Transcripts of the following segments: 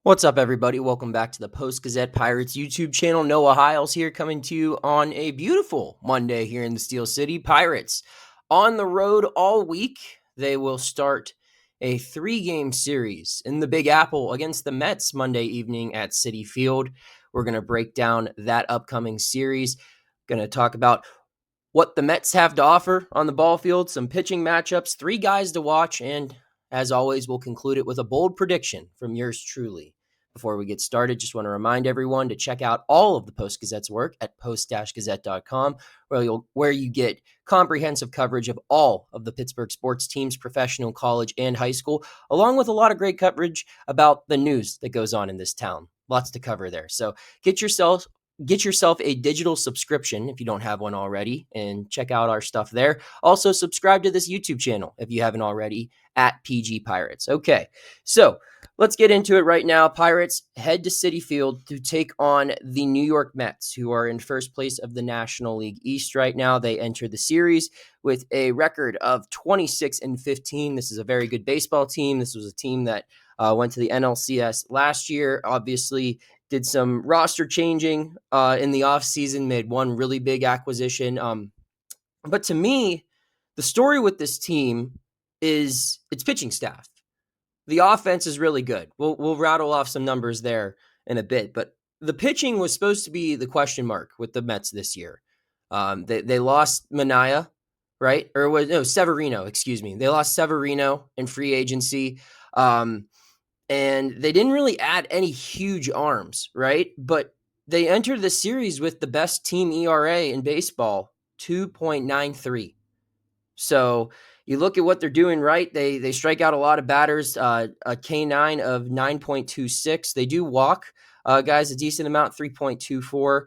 What's up, everybody? Welcome back to the Post-Gazette Pirates YouTube channel. Noah Hiles here, coming to you on a beautiful Monday here in the Steel City. Pirates on the road all week. They will start a 3-game series in the Big Apple against the Mets Monday evening at Citi Field. We're going to break down that upcoming series. Going to talk about what the Mets have to offer on the ball field, some pitching matchups, 3 guys to watch, and as always, we'll conclude it with a bold prediction from yours truly. Before we get started, just want to remind everyone to check out all of the Post-Gazette's work at post-gazette.com, where you get comprehensive coverage of all of the Pittsburgh sports teams, professional, college, and high school, along with a lot of great coverage about the news that goes on in this town. Lots to cover there. So get yourself a digital subscription if you don't have one already, and check out our stuff there. Also, subscribe to this YouTube channel if you haven't already at PG Pirates. Okay, so let's get into it right now. Pirates head to Citi Field to take on the New York Mets, who are in first place of the National League East right now. They enter the series with a record of 26-15. This is a very good baseball team. This was a team that went to the NLCS last year. Obviously, did some roster changing in the offseason, made one really big acquisition. But to me, the story with this team is its pitching staff. The offense is really good. We'll rattle off some numbers there in a bit, but the pitching was supposed to be the question mark with the Mets this year. They lost Manaea, right? Severino, excuse me. They lost Severino in free agency. And they didn't really add any huge arms, right? But they entered the series with the best team ERA in baseball, 2.93. So you look at what they're doing right. They strike out a lot of batters, a K9 of 9.26. They do walk guys a decent amount, 3.24.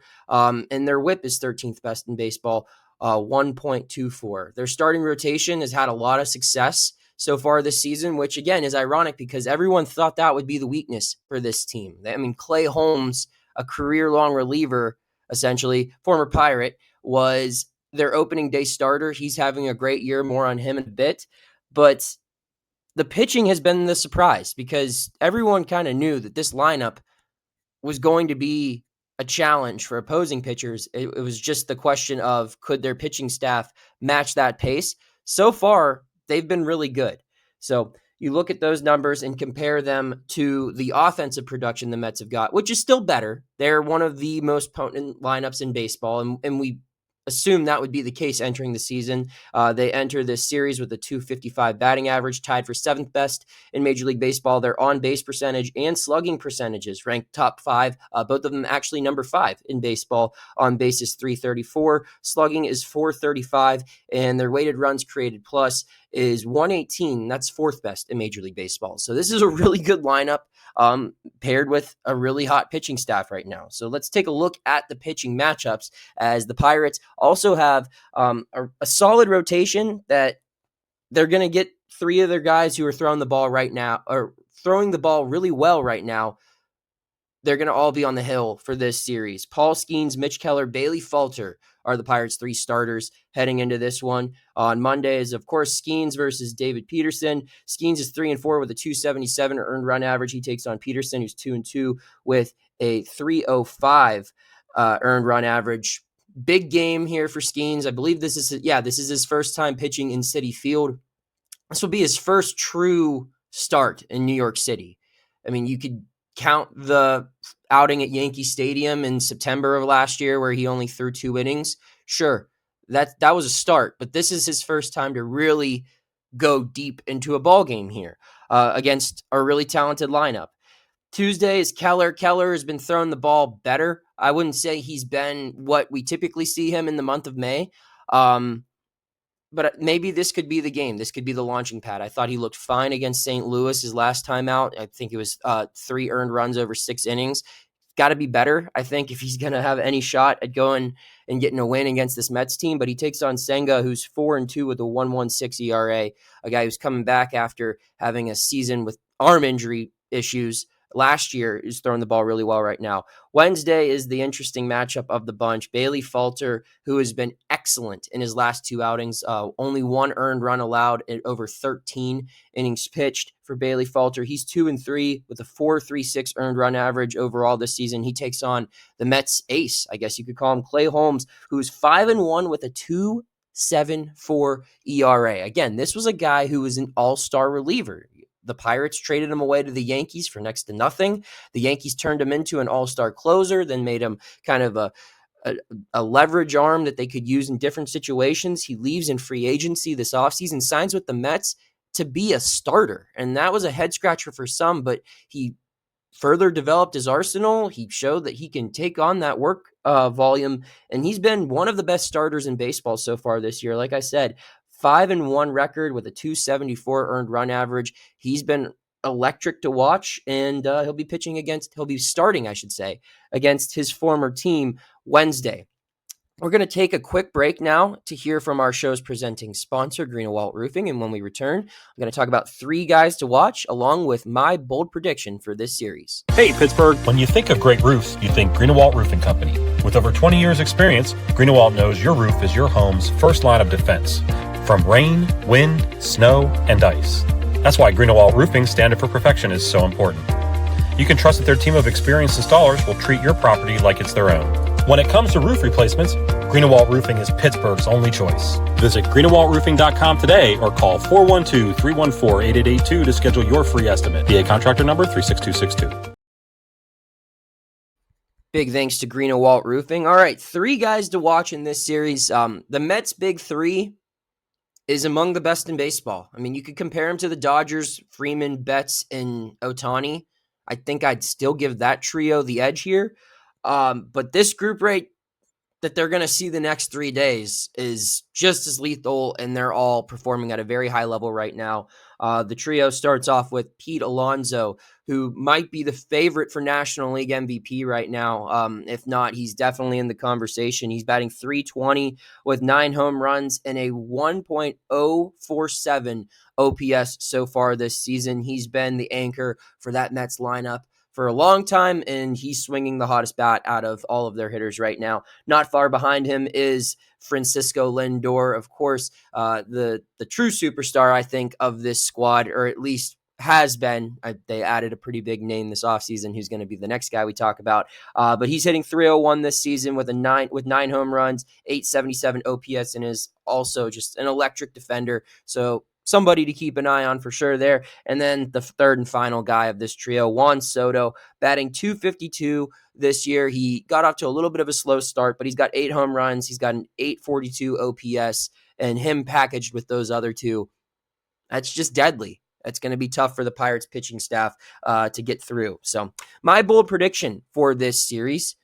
And their whip is 13th best in baseball, 1.24. Their starting rotation has had a lot of success so far this season, which again is ironic because everyone thought that would be the weakness for this team. I mean, Clay Holmes, a career-long reliever, essentially, former Pirate, was their opening day starter. He's having a great year, more on him in a bit. But the pitching has been the surprise because everyone kind of knew that this lineup was going to be a challenge for opposing pitchers. It was just the question of could their pitching staff match that pace? So far, they've been really good. So you look at those numbers and compare them to the offensive production the Mets have got, which is still better. They're one of the most potent lineups in baseball, and we assume that would be the case entering the season. They enter this series with a 255 batting average, tied for 7th best in Major League Baseball. Their on-base percentage and slugging percentages ranked top 5. Both of them actually number 5 in baseball. On base is 334, slugging is 435, and their weighted runs created plus is 118. That's 4th best in Major League Baseball. So this is a really good lineup, paired with a really hot pitching staff right now. So let's take a look at the pitching matchups, as the Pirates also have a solid rotation that they're going to get 3 of their guys who are throwing the ball right now, or throwing the ball really well right now. They're going to all be on the hill for this series. Paul Skenes, Mitch Keller, Bailey Falter are the Pirates' 3 starters heading into this one. On Monday is, of course, Skenes versus David Peterson. Skenes is 3-4 with a 277 earned run average. He takes on Peterson, who's 2-2 with a 305 earned run average. Big game here for Skenes. I believe this is his first time pitching in Citi Field. This will be his first true start in New York City. I mean, you could count the outing at Yankee Stadium in September of last year where he only threw 2 innings. Sure, that was a start, but this is his first time to really go deep into a ball game here against a really talented lineup. Tuesday is Keller. Keller has been throwing the ball better. I wouldn't say he's been what we typically see him in the month of May. But maybe this could be the game. This could be the launching pad. I thought he looked fine against St. Louis his last time out. I think it was 3 earned runs over 6 innings. Got to be better, I think, if he's going to have any shot at going and getting a win against this Mets team. But he takes on Senga, who's 4-2 with a 1.16 ERA, a guy who's coming back after having a season with arm injury issues last year is throwing the ball really well right now. Wednesday is the interesting matchup of the bunch. Bailey Falter, who has been excellent in his last 2 outings, only 1 earned run allowed in over 13 innings pitched for Bailey Falter. He's 2-3 with a 4.36 earned run average overall this season. He takes on the Mets ace, I guess you could call him, Clay Holmes, who's 5-1 with a 2.74 ERA. Again, this was a guy who was an all-star reliever. The Pirates traded him away to the Yankees for next to nothing. The Yankees turned him into an all-star closer, then made him kind of a leverage arm that they could use in different situations. He leaves in free agency this offseason, signs with the Mets to be a starter. And that was a head scratcher for some, but he further developed his arsenal. He showed that he can take on that work volume, and he's been one of the best starters in baseball so far this year. Like I said, 5-1 record with a 2.74 earned run average. He's been electric to watch, and he'll be starting, I should say, against his former team Wednesday. We're going to take a quick break now to hear from our show's presenting sponsor, Greenewalt Roofing, and when we return, I'm going to talk about 3 guys to watch, along with my bold prediction for this series. Hey, Pittsburgh. When you think of great roofs, you think Greenewalt Roofing Company. With over 20 years' experience, Greenewalt knows your roof is your home's first line of defense, from rain, wind, snow, and ice. That's why Greenewalt Roofing's standard for perfection is so important. You can trust that their team of experienced installers will treat your property like it's their own. When it comes to roof replacements, Greenewalt Roofing is Pittsburgh's only choice. Visit greenewaltroofing.com today or call 412-314-8882 to schedule your free estimate. PA contractor number 36262. Big thanks to Greenewalt Roofing. All right, 3 guys to watch in this series. The Mets' big 3 is among the best in baseball. I mean, you could compare him to the Dodgers, Freeman, Betts, and Ohtani. I think I'd still give that trio the edge here. But this group rate that they're going to see the next 3 days is just as lethal, and they're all performing at a very high level right now. The trio starts off with Pete Alonso, who might be the favorite for National League MVP right now. If not, he's definitely in the conversation. He's batting .320 with 9 home runs and a 1.047 OPS so far this season. He's been the anchor for that Mets lineup for a long time, and he's swinging the hottest bat out of all of their hitters right now. Not far behind him is Francisco Lindor, of course, the true superstar, I think, of this squad, or at least has been. They added a pretty big name this offseason who's going to be the next guy we talk about. But he's hitting .301 this season with 9 home runs, .877 OPS, and is also just an electric defender. So somebody to keep an eye on for sure there. And then the third and final guy of this trio, Juan Soto, batting .252 this year. He got off to a little bit of a slow start, but he's got 8 home runs. He's got an .842 OPS, and him packaged with those other 2. That's just deadly. It's going to be tough for the Pirates pitching staff to get through. So my bold prediction for this series,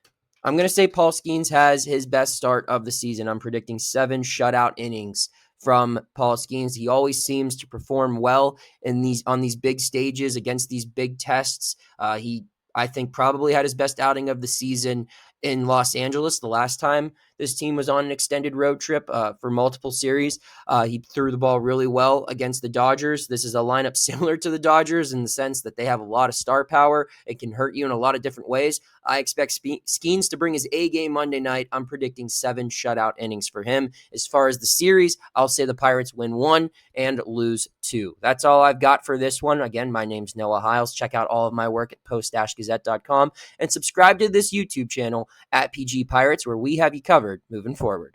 I'm going to say Paul Skenes has his best start of the season. I'm predicting 7 shutout innings from Paul Skenes. He always seems to perform well on these big stages against these big tests. He, I think, probably had his best outing of the season in Los Angeles the last time this team was on an extended road trip for multiple series. He threw the ball really well against the Dodgers. This is a lineup similar to the Dodgers in the sense that they have a lot of star power. It can hurt you in a lot of different ways. I expect Skenes to bring his A game Monday night. I'm predicting 7 shutout innings for him. As far as the series, I'll say the Pirates win 1 and lose 2. That's all I've got for this one. Again, my name's Noah Hiles. Check out all of my work at Post-Gazette.com and subscribe to this YouTube channel at PG Pirates, where we have you covered moving forward.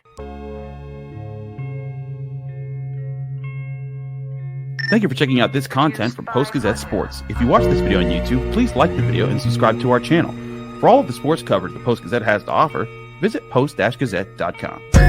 Thank you for checking out this content from Post-Gazette Sports. If you watch this video on YouTube, please like the video and subscribe to our channel. For all of the sports coverage the Post-Gazette has to offer, visit post-gazette.com.